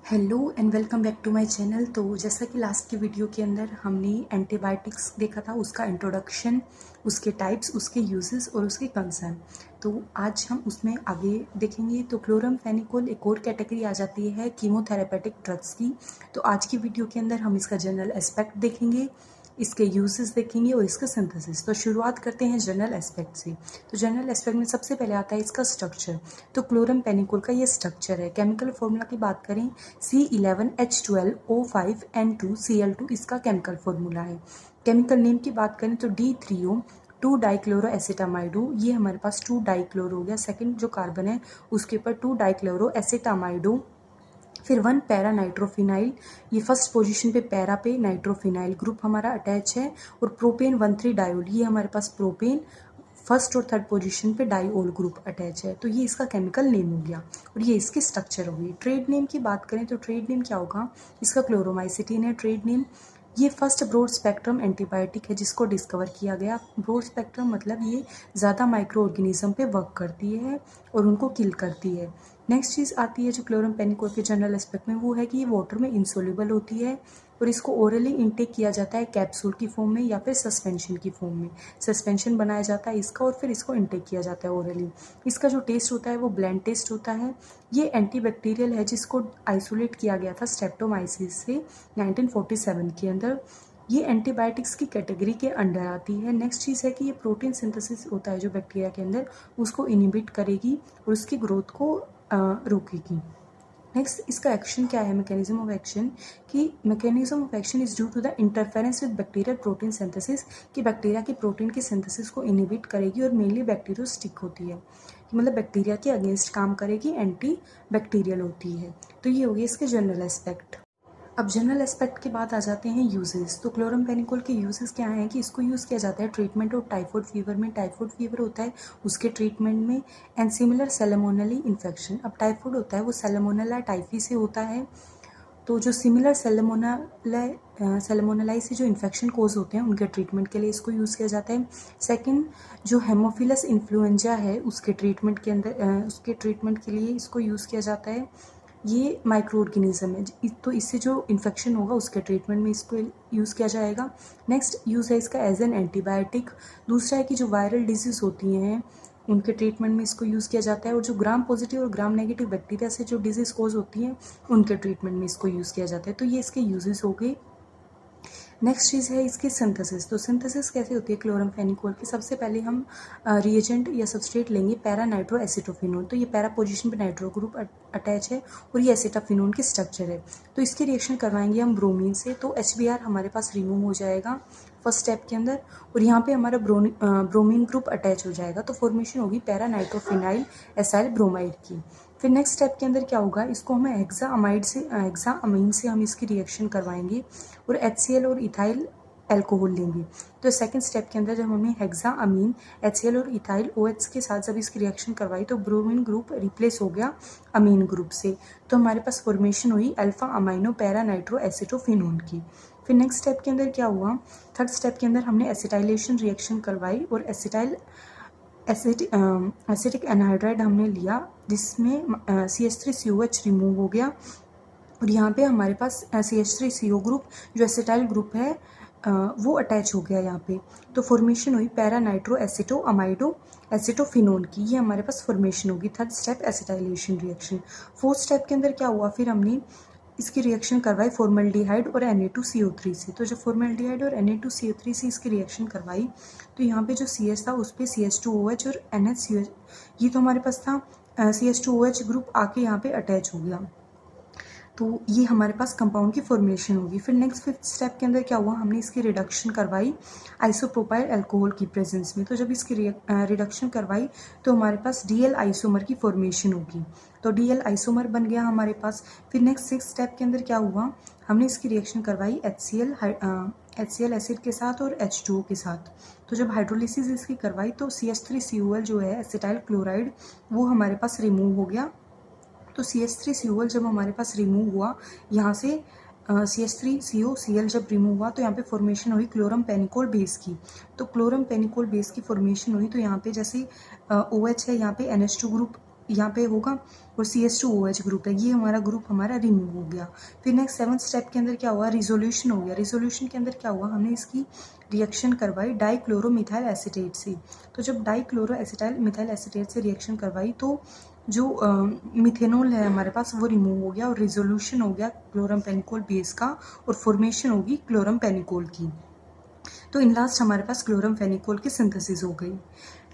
Hello and welcome back to my channel. तो जैसा कि लास्ट की वीडियो के अंदर हमने एंटीबायोटिक्स देखा था, उसका इंट्रोडक्शन, उसके टाइप्स, उसके यूजेस और उसके कंसर्न। तो आज हम उसमें आगे देखेंगे। तो क्लोरामफेनिकोल एक और कैटेगरी आ जाती है कीमोथेरेपेटिक ड्रग्स की। तो आज की वीडियो के अंदर हम इसका जनरल एस्पेक्ट देखेंगे, इसके यूजेस देखेंगे और इसका सिंथेसिस। तो शुरुआत करते हैं जनरल एस्पेक्ट से। तो जनरल एस्पेक्ट में सबसे पहले आता है इसका स्ट्रक्चर। तो क्लोरामफेनिकोल का ये स्ट्रक्चर है। केमिकल फॉर्मूला की बात करें, C11H12O5N2Cl2 इसका केमिकल फॉर्मूला है। केमिकल नेम की बात करें तो D3O 2 डाइक्लोरो एसिटामाइडो, ये हमारे पास 2 डाइक्लोरो हो गया। सेकंड जो कार्बन है उसके ऊपर 2 डाइक्लोरो एसिटामाइडो, फिर 1 पैरा नाइट्रोफिनाइल, ये फर्स्ट पोजीशन पे पैरा पे नाइट्रोफिनाइल ग्रुप हमारा अटैच है। और प्रोपेन 1,3 डायोल, ये हमारे पास प्रोपेन फर्स्ट और थर्ड पोजीशन पे डाईओल ग्रुप अटैच है। तो ये इसका केमिकल नेम हो गया और ये इसकी स्ट्रक्चर हो गई। ट्रेड नेम की बात करें तो ट्रेड नेम क्या होगा, इसका क्लोरोमाइसिटीन है ट्रेड नेम। ये फर्स्ट ब्रॉड स्पेक्ट्रम एंटीबायोटिक है जिसको डिस्कवर किया गया। ब्रॉड स्पेक्ट्रम मतलब ये ज़्यादा माइक्रो ऑर्गेनिज्म पे वर्क करती है और उनको किल करती है। नेक्स्ट चीज़ आती है जो क्लोरामफेनिकोल के जनरल एस्पेक्ट में, वो है कि ये वाटर में इंसोल्यूबल होती है और इसको ओरली इंटेक किया जाता है कैप्सूल की फॉर्म में या फिर सस्पेंशन की फॉर्म में। सस्पेंशन बनाया जाता है इसका और फिर इसको इंटेक किया जाता है ओरली। इसका जो टेस्ट होता है वो ब्लेंड टेस्ट होता है। ये एंटीबैक्टीरियल है जिसको आइसोलेट किया गया था स्ट्रेप्टोमाइसिस से 1947 के अंदर। ये एंटीबायोटिक्स की कैटेगरी के अंडर आती है। नेक्स्ट चीज़ है कि ये प्रोटीन सिंथेसिस होता है जो बैक्टीरिया के अंदर, उसको इनिबिट करेगी और उसकी ग्रोथ को रोकेगी। नेक्स्ट इसका एक्शन क्या है, मैकेनिज्म ऑफ एक्शन, कि mechanism of action is due to the interference with bacterial protein synthesis, कि बैक्टीरिया की प्रोटीन की सिंथेसिस को इनिबिट करेगी और मेनली बैक्टीरियोस्टिक होती है, कि मतलब बैक्टीरिया के अगेंस्ट काम करेगी, एंटी बैक्टीरियल होती है। तो ये हो गया इसके जनरल एस्पेक्ट। अब जनरल एस्पेक्ट के बाद आ जाते हैं यूजेस। तो क्लोरामफेनिकोल के यूजेस क्या हैं कि इसको यूज़ किया जाता है ट्रीटमेंट ऑफ टाइफाइड फीवर में, टाइफाइड फीवर होता है उसके ट्रीटमेंट में, एंड सिमिलर सैल्मोनेली इन्फेक्शन। अब टाइफाइड होता है वो सैल्मोनेला टाइफी से होता है। तो जो सिमिलर सैल्मोनेलाई से जो इन्फेक्शन कोज होते हैं उनके ट्रीटमेंट के लिए इसको यूज़ किया जाता है। सेकंड जो हेमोफिलस इन्फ्लुएंजा है उसके ट्रीटमेंट के अंदर उसके ट्रीटमेंट के लिए इसको यूज़ किया जाता है। ये माइक्रो ऑर्गेनिज्म है तो इससे जो इन्फेक्शन होगा उसके ट्रीटमेंट में इसको यूज़ किया जाएगा। नेक्स्ट यूज़ है इसका एज एन एंटीबायोटिक। दूसरा है कि जो वायरल डिजीज़ होती हैं उनके ट्रीटमेंट में इसको यूज़ किया जाता है। और जो ग्राम पॉजिटिव और ग्राम नेगेटिव बैक्टीरिया से जो डिजीज़ कोज होती हैं उनके ट्रीटमेंट में इसको यूज़ किया जाता है। तो ये इसके यूजेस हो गए। नेक्स्ट चीज़ है इसकी सिंथेसिस। तो सिंथेसिस कैसे होती है क्लोरामफेनिकोल की, सबसे पहले हम रिएजेंट या सबस्ट्रेट लेंगे पैरा नाइट्रो एसिटोफिनोन। तो ये पैरा पोजीशन पे नाइट्रो ग्रुप अटैच है और ये एसिटाफिनोन की स्ट्रक्चर है। तो इसकी रिएक्शन करवाएंगे हम ब्रोमीन से, तो HBr हमारे पास रिमूव हो जाएगा फर्स्ट स्टेप के अंदर और यहाँ पे हमारा ब्रोमीन ग्रुप अटैच हो जाएगा। तो फॉर्मेशन होगी पैरा नाइट्रोफिनाइल एसाइल ब्रोमाइड की। फिर नेक्स्ट स्टेप के अंदर क्या होगा, इसको हमें हेक्सा अमीन से हम इसकी रिएक्शन करवाएंगे और HCl और इथाइल एल्कोहल लेंगे। तो सेकंड स्टेप के अंदर जब हमने हेक्सा अमीन HCl और इथाइल OH के साथ जब इसकी रिएक्शन करवाई तो ब्रोमीन ग्रुप रिप्लेस हो गया अमीन ग्रुप से। तो हमारे पास फॉर्मेशन हुई alpha amino para nitro acetophenone की। फिर नेक्स्ट स्टेप के अंदर क्या हुआ, थर्ड स्टेप के अंदर हमने एसिटाइलेशन रिएक्शन करवाई और एसिटिक एनहाइड्राइड हमने लिया जिसमें CH3COH रिमूव हो गया और यहाँ पे हमारे पास CH3CO ग्रुप जो एसिटाइल ग्रुप है वो अटैच हो गया यहाँ पे। तो फॉर्मेशन हुई पैरा नाइट्रो एसिटो अमाइडो एसिटोफिनोन की। ये हमारे पास फॉर्मेशन होगी third step acetylation reaction. Fourth step के अंदर क्या हुआ, फिर हमने इसकी रिएक्शन करवाई फॉर्मल्डिहाइड और Na2CO3 से। तो जब फॉर्मल्डिहाइड और Na2CO3 से इसकी रिएक्शन करवाई तो यहाँ पे जो CH था उस पर CH2OH और NHCOH, ये तो हमारे पास था CH2OH ग्रुप आके यहाँ पे अटैच हो गया। तो ये हमारे पास कंपाउंड की फॉर्मेशन होगी। फिर नेक्स्ट फिफ्थ स्टेप के अंदर क्या हुआ, हमने इसकी रिडक्शन करवाई आइसोप्रोपाइल अल्कोहल की प्रेजेंस में। तो जब इसकी रिडक्शन करवाई तो हमारे पास DL आइसोमर की फॉर्मेशन होगी। तो DL आइसोमर बन गया हमारे पास। फिर नेक्स्ट सिक्स स्टेप के अंदर क्या हुआ, हमने इसकी रिएक्शन करवाई HCl एसिड के साथ और H2O के साथ। तो जब हाइड्रोलिसिस इसकी करवाई तो CH3COL जो है एसिटाइल क्लोराइड वो हमारे पास रिमूव हो गया। तो CH3COL जब हमारे पास रिमूव हुआ यहाँ से CH3COCl जब रिमूव हुआ तो यहाँ पे फॉर्मेशन हुई क्लोरामफेनिकोल बेस की। तो क्लोरामफेनिकोल बेस की फॉर्मेशन हुई तो यहाँ पे जैसे OH है यहाँ पे NH2 ग्रुप यहाँ पे होगा और CH2OH ग्रुप है, ये हमारा ग्रुप हमारा रिमूव हो गया। फिर नेक्स्ट 7th स्टेप के अंदर क्या हुआ, रिजोल्यूशन हो गया। रिजोल्यूशन के अंदर क्या हुआ, हमने इसकी रिएक्शन करवाई डाइक्लोरोमिथाइल एसीटेट से। तो जब डाइक्लोरो एसिटाइल मिथाइल एसीटेट से रिएक्शन करवाई तो जो मिथेनॉल है हमारे पास वो रिमूव हो गया और रिजोल्यूशन हो गया क्लोरम पेनिकोल बेस का और फॉर्मेशन होगी क्लोरम पेनिकोल की। तो इन लास्ट हमारे पास क्लोरम फेनिकोल की सिंथेसिस हो गई।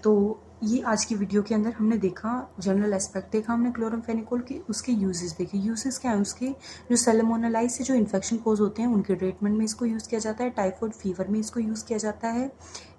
तो ये आज की वीडियो के अंदर हमने देखा, जनरल एस्पेक्ट देखा हमने क्लोरम फेनिकोल के, उसके यूजेस देखे। यूजेस क्या है उसके, जो सैल्मोनेलाइज से जो इन्फेक्शन कोज होते हैं उनके ट्रीटमेंट में इसको यूज़ किया जाता है, टाइफाइड फीवर में इसको यूज़ किया जाता है,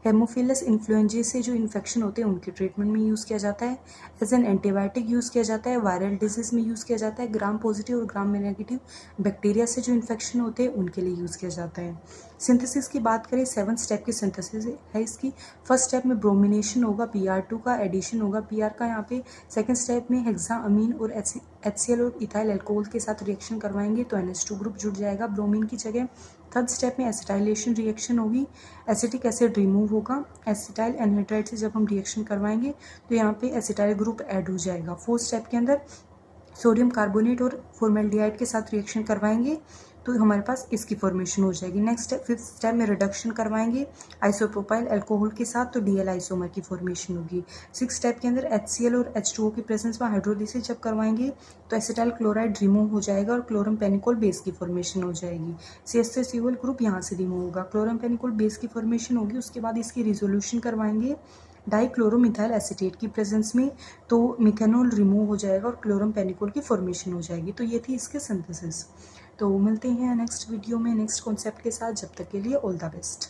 हेमोफिलस इन्फ्लुएंजा से जो इन्फेक्शन होते हैं उनके ट्रीटमेंट में यूज़ किया जाता है, एज एन एंटीबायोटिक यूज़ किया जाता है, वायरल डिजीज़ में यूज़ किया जाता है, ग्राम पॉजिटिव और ग्राम नेगेटिव बैक्टीरिया से जो इन्फेक्शन होते हैं उनके लिए यूज़ किया जाता है। सिंथेसिस की बात करें, 7 स्टेप की सिंथेसिस है इसकी। फर्स्ट स्टेप में ब्रोमिनेशन होगा, PR2 का एडिशन होगा PR का यहाँ पे। सेकंड स्टेप में हेक्साअमीन और HCl और इथाइल अल्कोहल के साथ रिएक्शन करवाएंगे तो NH2 ग्रुप जुड़ जाएगा ब्रोमीन की जगह। थर्ड स्टेप में एसिटाइलेशन रिएक्शन होगी, एसिटिक एसिड रिमूव होगा। एसिटाइल एनहाइड्राइड से जब हम रिएक्शन करवाएंगे तो यहाँ पे एसिटाइल ग्रुप ऐड हो जाएगा। फोर्थ स्टेप के अंदर सोडियम कार्बोनेट और फॉर्मेल्डिहाइड के साथ रिएक्शन करवाएंगे तो हमारे पास इसकी फॉर्मेशन हो जाएगी। नेक्स्ट स्टेप, फिफ्थ स्टेप में रिडक्शन करवाएंगे आइसोप्रोपाइल अल्कोहल के साथ तो DL आइसोमर की फॉर्मेशन होगी। सिक्स स्टेप के अंदर HCl और H2O की प्रेजेंस में हाइड्रोलिसिस जब करवाएंगे तो एसिटाइल क्लोराइड रिमूव हो जाएगा और क्लोरम पेनिकोल बेस की फॉर्मेशन हो जाएगी। CH3COL ग्रुप यहाँ से रिमूव होगा, क्लोरम पेनिकोल बेस की फॉर्मेशन होगी। उसके बाद इसकी रिजोल्यूशन करवाएंगे डाइक्लोरोमिथाइल एसीटेट की प्रेजेंस में तो मिथेनॉल रिमूव हो जाएगा और क्लोरम पेनिकोल की फॉर्मेशन हो जाएगी। तो ये थी इसके सिंथेसिस। तो मिलते हैं नेक्स्ट वीडियो में नेक्स्ट कॉन्सेप्ट के साथ, जब तक के लिए ऑल द बेस्ट।